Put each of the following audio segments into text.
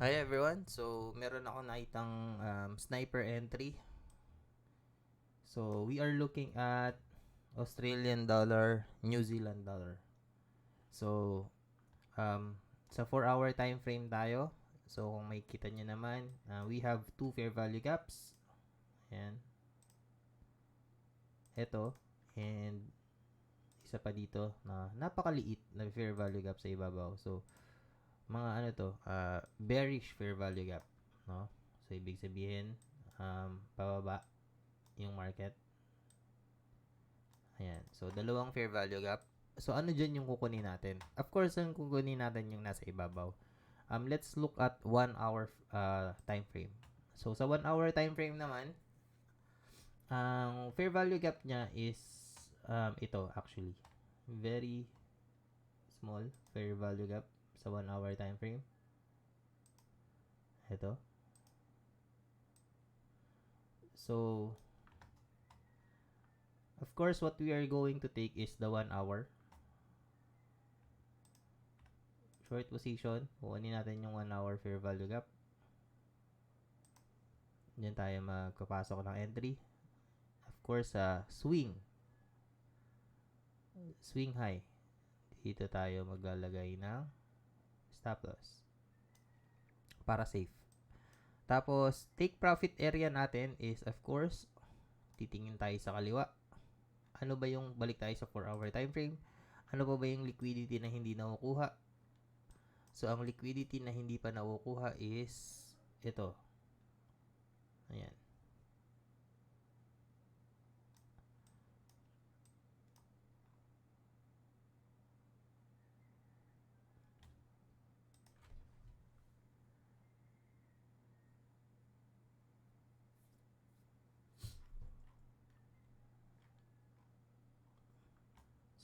Hi everyone. So, meron ako nakitang sniper entry. So, we are looking at Australian dollar, New Zealand dollar. So, sa 4-hour time frame tayo. So, kung may kita nyo naman, we have two fair value gaps. Ayan. Ito. And isa pa dito na napakaliit na fair value gap sa ibabaw. So, mga ano to, bearish fair value gap. No? So, ibig sabihin, pababa yung market. Ayan. So, dalawang fair value gap. So, ano dyan yung kukunin natin? Of course, ang kukunin natin yung nasa ibabaw. Let's look at 1 hour time frame. So, sa 1 hour time frame naman, ang fair value gap niya is ito actually. Very small fair value gap sa 1 hour time frame. Ito. So, of course, what we are going to take is the 1 hour. Short position. Kukunin natin yung 1 hour fair value gap. Diyan tayo magpapasok ng entry. Of course, swing. Swing high. Dito tayo maglalagay ng stop loss. Para safe. Tapos, take profit area natin is, of course, titingin tayo sa kaliwa. Ano ba yung balik tayo sa 4-hour time frame? Ano pa ba yung liquidity na hindi nakukuha? So, ang liquidity na hindi pa nakukuha is ito. Ayan.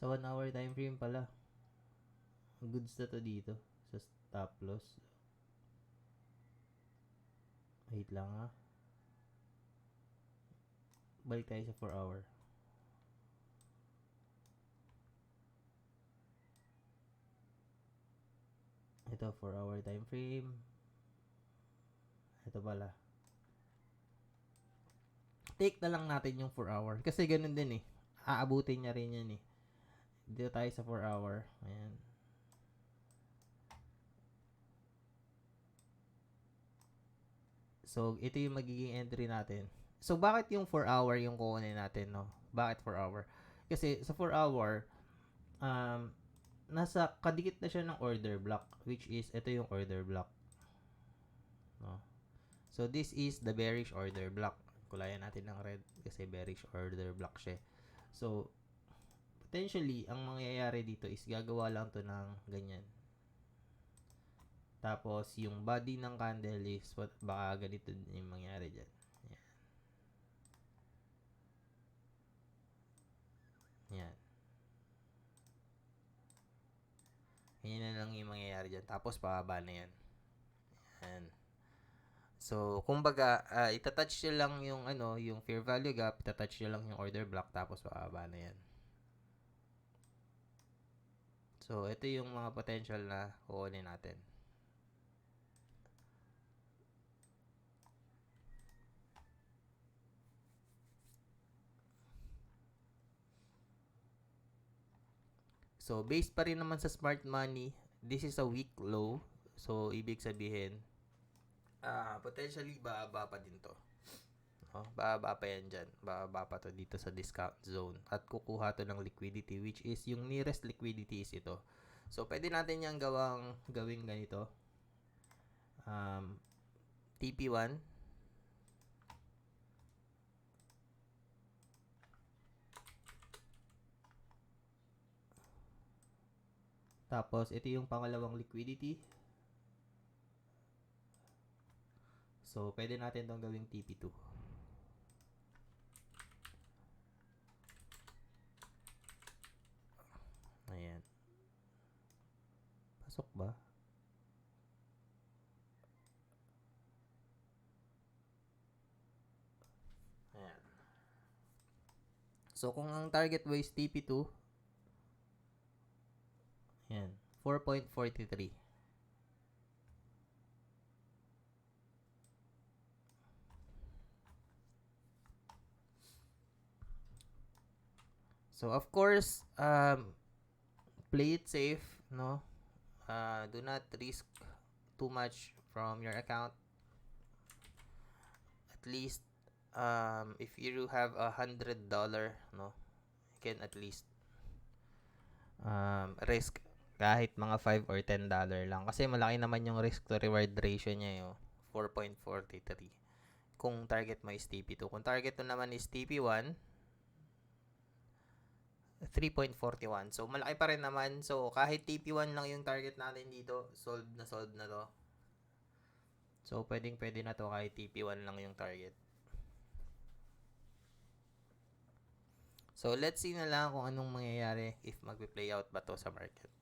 Sa 1 hour time frame pala. Goods na to dito sa stop loss. Wait lang ha. Balik tayo sa 4 hour. Ito, 4 hour time frame. Ito pala. Take na lang natin yung 4 hour. Kasi ganun din eh. Aabutin niya rin yan eh. Dito tayo sa 4 hour. Ayan. So, ito yung magiging entry natin. So, bakit yung 4 hour yung kukunin natin, no? Bakit 4 hour? Kasi sa 4 hour, um, nasa kadikit na siya ng order block, which is, ito yung order block. No? So, this is the bearish order block. Kulayan natin ng red kasi bearish order block siya. So, potentially, ang mangyayari dito is gagawa lang to ng ganyan. Tapos, yung body ng candle is baka ganito din yung mangyari dyan. Yan. Yan. Yan na lang yung mangyayari dyan. Tapos, pababa na yan. Yan. So, kumbaga, itatouch nyo lang yung, yung fair value gap, itatouch nyo lang yung order block, tapos pababa na yan. So, ito yung mga potential na kukunin natin. So, based pa rin naman sa smart money, this is a weak low. So, ibig sabihin, potentially, bababa pa din to. Oh, bababa pa yan dyan. Bababa pa to dito sa discount zone. At kukuha to ng liquidity, which is yung nearest liquidity is ito. So, pwede natin yung gawing ganito. TP1. Tapos, ito yung pangalawang liquidity. So, pwede natin itong gawing TP2. Ayan. Pasok ba? Ayan. So, kung ang target mo is TP2, ayan, 4.43. So, of course, play it safe, no? Do not risk too much from your account. At least, if you have $100, no, you can at least risk kahit mga $5 or $10 lang. Kasi malaki naman yung risk to reward ratio niya yung 4.43. Kung target mo is TP2. Kung target mo naman is TP1, 3.41. So, malaki pa rin naman. So, kahit TP1 lang yung target natin dito, solve na to. So, pwede na to kahit TP1 lang yung target. So, let's see na lang kung anong mangyayari if magpe-play out ba to sa market.